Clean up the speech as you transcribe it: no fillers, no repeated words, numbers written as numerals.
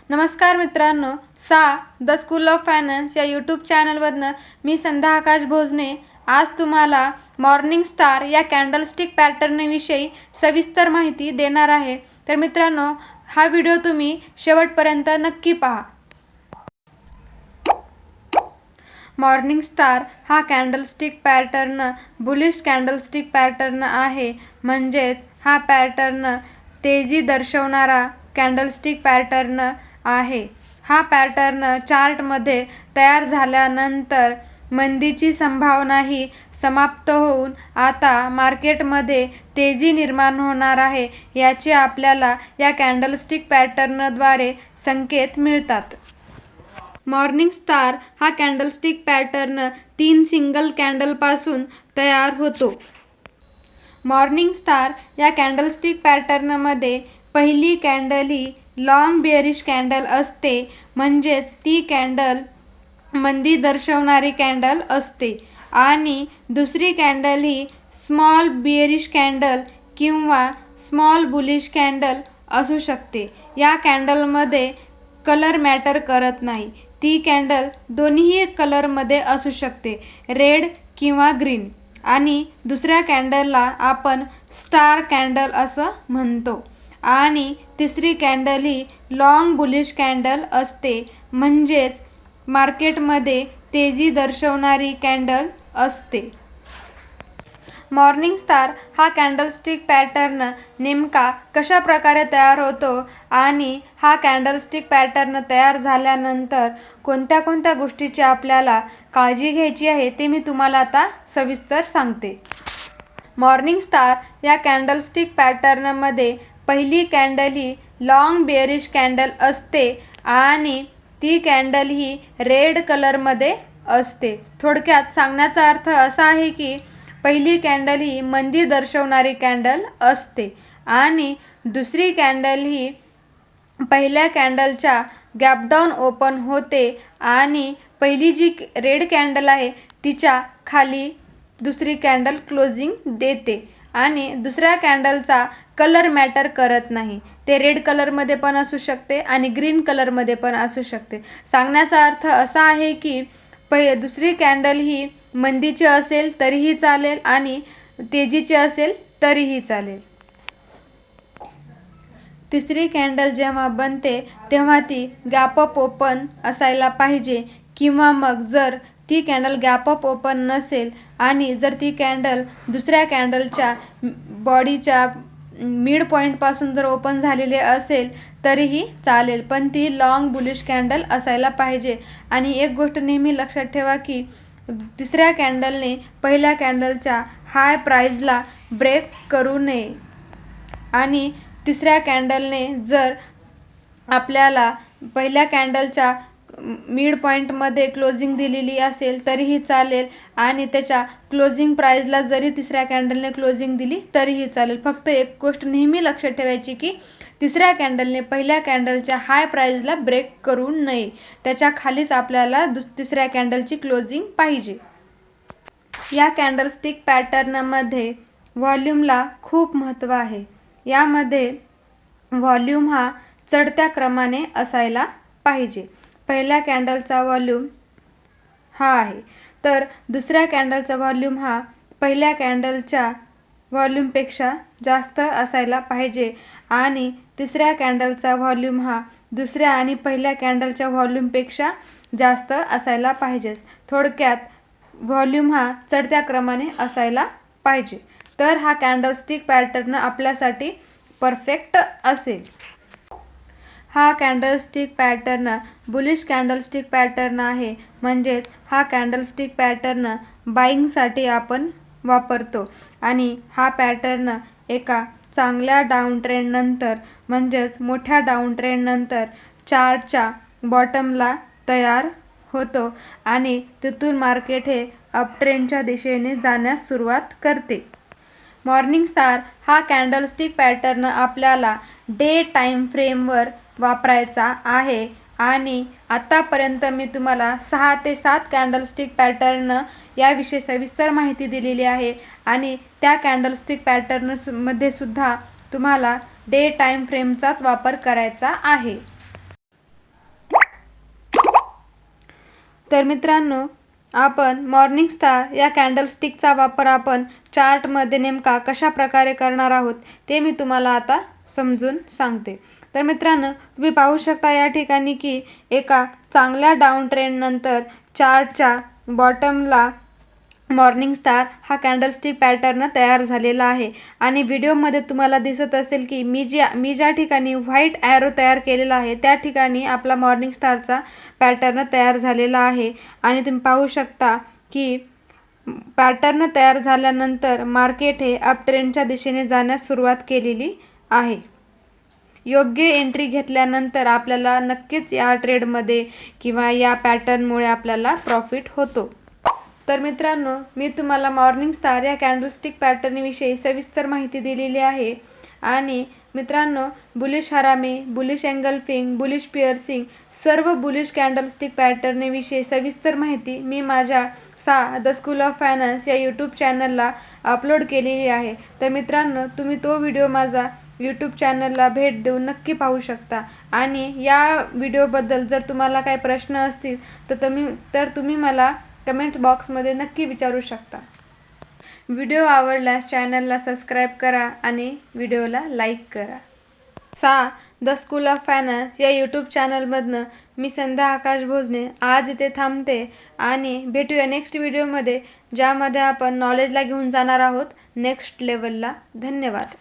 नमस्कार मित्रांनो, the school of finance या यूट्यूब चॅनलवरनं मी संध्या आकाश भोजने आज तुम्हाला मॉर्निंग स्टार या कॅन्डलस्टिक पॅटर्नविषयी सविस्तर माहिती देणार आहे. तर मित्रांनो, हा व्हिडिओ तुम्ही शेवटपर्यंत नक्की पहा. मॉर्निंग स्टार हा candlestick pattern bullish candlestick pattern आहे. म्हणजेच हा पॅटर्न तेजी दर्शवणारा कॅन्डलस्टिक पॅटर्न आहे. हा पॅटर्न चार्टमध्ये तयार झाल्यानंतर मंदीची संभावनाही समाप्त होऊन आता मार्केटमध्ये तेजी निर्माण होणार आहे याचे आपल्याला या कॅन्डलस्टिक पॅटर्नद्वारे संकेत मिळतात. मॉर्निंग स्टार हा कॅन्डलस्टिक पॅटर्न 3 सिंगल कॅन्डलपासून तयार होतो. मॉर्निंग स्टार या कॅन्डलस्टिक पॅटर्नमध्ये पहिली कॅन्डल ही लॉंग बेअरिश कॅन्डल असते. म्हणजेच ती कॅन्डल मंदी दर्शवणारी कॅन्डल असते. आणि दुसरी कॅन्डल ही स्मॉल बेअरिश कॅन्डल किंवा स्मॉल बुलिश कॅन्डल असू शकते. या कॅन्डलमध्ये कलर मॅटर करत नाही. ती कॅन्डल दोन्ही कलरमध्ये असू शकते, रेड किंवा ग्रीन. आणि दुसऱ्या कॅन्डलला आपण स्टार कॅन्डल असं म्हणतो. आणि तिसरी कॅन्डल ही लॉंग बुलिश कॅन्डल असते. म्हणजेच मार्केटमध्ये तेजी दर्शवणारी कॅन्डल असते. मॉर्निंग स्टार हा कॅन्डलस्टिक पॅटर्न नेमका कशा प्रकारे तयार होतो आणि हा कॅन्डलस्टिक पॅटर्न तयार झाल्यानंतर कोणत्या कोणत्या गोष्टीची आपल्याला काळजी घ्यायची आहे ते मी तुम्हाला आता सविस्तर सांगते. मॉर्निंग स्टार या कॅन्डलस्टिक पॅटर्नमध्ये पहिली कॅन्डल ही लॉंग बेअरिश कॅन्डल असते आणि ती कॅन्डल ही रेड कलरमध्ये असते. थोडक्यात सांगण्याचा अर्थ असा आहे की पहिली कॅन्डल ही मंदी दर्शवणारी कॅन्डल असते आणि दुसरी कॅन्डल ही पहिल्या कॅन्डलच्या गॅपडाऊन ओपन होते आणि पहिली जी रेड कॅन्डल आहे तिच्या खाली दुसरी कॅन्डल क्लोजिंग देते. आणि दुसऱ्या कॅन्डलचा कलर मॅटर करत नाही. ते रेड कलरमध्ये पण असू शकते आणि ग्रीन कलरमध्ये पण असू शकते. सांगण्याचा अर्थ असा आहे की दुसरी कॅन्डल ही मंदीची असेल तरीही चालेल आणि तेजीची असेल तरीही चालेल. तिसरी कॅन्डल जेव्हा बनते तेव्हा ती गॅप अप ओपन असायला पाहिजे. किंवा मग जर ती कॅन्डल गॅप अप ओपन नसेल आणि जर ती कॅन्डल दुसऱ्या कॅन्डलच्या बॉडीच्या मिड पॉईंटपासून जर ओपन झालेले असेल तरीही चालेल, पण ती लॉंग बुलिश कॅन्डल असायला पाहिजे. आणि एक गोष्ट नेहमी लक्षात ठेवा की तिसऱ्या कॅन्डलने पहिल्या कॅन्डलच्या हाय प्राईजला ब्रेक करू नये. आणि तिसऱ्या कॅन्डलने जर आपल्याला पहिल्या कॅन्डलच्या मिड पॉईंटमध्ये क्लोजिंग दिलेली असेल तरीही चालेल आणि त्याच्या क्लोजिंग प्राईजला जरी तिसऱ्या कॅन्डलने क्लोजिंग दिली तरीही चालेल. फक्त एक गोष्ट नेहमी लक्षात ठेवायची की तिसऱ्या कॅन्डलने पहिल्या कॅन्डलच्या हाय प्राईजला ब्रेक करू नये. त्याच्या खालीच आपल्याला तिसऱ्या कॅन्डलची क्लोजिंग पाहिजे. या कॅन्डलस्टिक पॅटर्नमध्ये व्हॉल्यूमला खूप महत्त्व आहे. यामध्ये व्हॉल्यूम हा चढत्या क्रमाने असायला पाहिजे. पहिल्या कॅन्डलचा व्हॉल्यूम हा आहे तर दुसऱ्या कॅन्डलचा व्हॉल्यूम हा पहिल्या कॅन्डलच्या व्हॉल्यूमपेक्षा जास्त असायला पाहिजे. आणि तिसऱ्या कॅन्डलचा व्हॉल्यूम हा दुसऱ्या आणि पहिल्या कॅन्डलच्या व्हॉल्यूमपेक्षा जास्त असायला पाहिजे. थोडक्यात व्हॉल्यूम हा चढत्या क्रमाने असायला पाहिजे. तर हा कॅन्डलस्टिक पॅटर्न आपल्यासाठी परफेक्ट असेल. हा candlestick pattern bullish candlestick pattern आहे. म्हणजेच हा कॅन्डलस्टिक पॅटर्न बाईंगसाठी आपण वापरतो. आणि हा पॅटर्न एका चांगल्या डाऊन ट्रेंडनंतर म्हणजेच मोठ्या डाऊन ट्रेंडनंतर चार्टच्या बॉटमला तयार होतो आणि तिथून मार्केट हे अपट्रेंडच्या दिशेने जाण्यास सुरुवात करते. मॉर्निंग स्टार हा कॅन्डलस्टिक पॅटर्न आपल्याला डे टाईम फ्रेमवर वापरायचा आहे. आणि आत्तापर्यंत मी तुम्हाला 6 ते 7 कॅन्डलस्टिक पॅटर्न याविषयी सविस्तर माहिती दिलेली आहे. आणि त्या कॅन्डलस्टिक पॅटर्नमध्ये सुद्धा तुम्हाला डे टाईम फ्रेमचाच वापर करायचा आहे. तर मित्रांनो, आपण मॉर्निंग स्टार या कॅन्डलस्टिकचा वापर आपण चार्टमध्ये नेमका कशा प्रकारे करणार आहोत ते मी तुम्हाला आता समजून सांगते. तर मित्रांनो, तुम्ही पाहू शकता या ठिकाणी की एका चांगल्या डाऊन ट्रेंडनंतर चार्टच्या बॉटमला मॉर्निंग स्टार हा कॅन्डलस्टिक पॅटर्न तयार झालेला आहे. आणि व्हिडिओमध्ये तुम्हाला दिसत असेल की मी ज्या ठिकाणी व्हाईट ॲरो तयार केलेला आहे त्या ठिकाणी आपला मॉर्निंग स्टारचा पॅटर्न तयार झालेला आहे. आणि तुम्ही पाहू शकता की पॅटर्न तयार झाल्यानंतर मार्केट हे अप ट्रेंडच्या दिशेने जाण्यास सुरुवात केलेली आहे. योग्य एंट्री घेतल्यानंतर आपल्याला नक्कीच या ट्रेडमध्ये किंवा या पॅटर्नमुळे आपल्याला प्रॉफिट होतो. तर मित्रांनो, मी तुम्हाला मॉर्निंग स्टार या कॅन्डलस्टिक पॅटर्नविषयी सविस्तर माहिती दिलेली आहे. आणि मित्रांनो, बुलिश हरामी, बुलिश एंगल्फिंग, बुलिश पिअर्सिंग सर्व बुलिश कॅन्डलस्टिक पॅटर्नविषयी सविस्तर माहिती मी माझ्या द स्कूल ऑफ फायनान्स या यूट्यूब चॅनलला अपलोड केलेली आहे. तर मित्रांनो, तुम्ही तो व्हिडिओ माझा यूट्यूब चॅनलला भेट देऊन नक्की पाहू शकता. आणि या व्हिडिओबद्दल जर तुम्हाला काही प्रश्न असतील तर तुम्ही मला कमेंट बॉक्समध्ये नक्की विचारू शकता. व्हिडिओ आवडल्यास चॅनलला सबस्क्राईब करा आणि व्हिडिओला लाईक करा. द स्कूल ऑफ फायनान्स या यूट्यूब चॅनलमधनं मी संध्या आकाश भोजने आज इथे थांबते आणि भेटूया नेक्स्ट व्हिडिओमध्ये, ज्यामध्ये आपण नॉलेजला घेऊन जाणार आहोत नेक्स्ट लेवलला. धन्यवाद.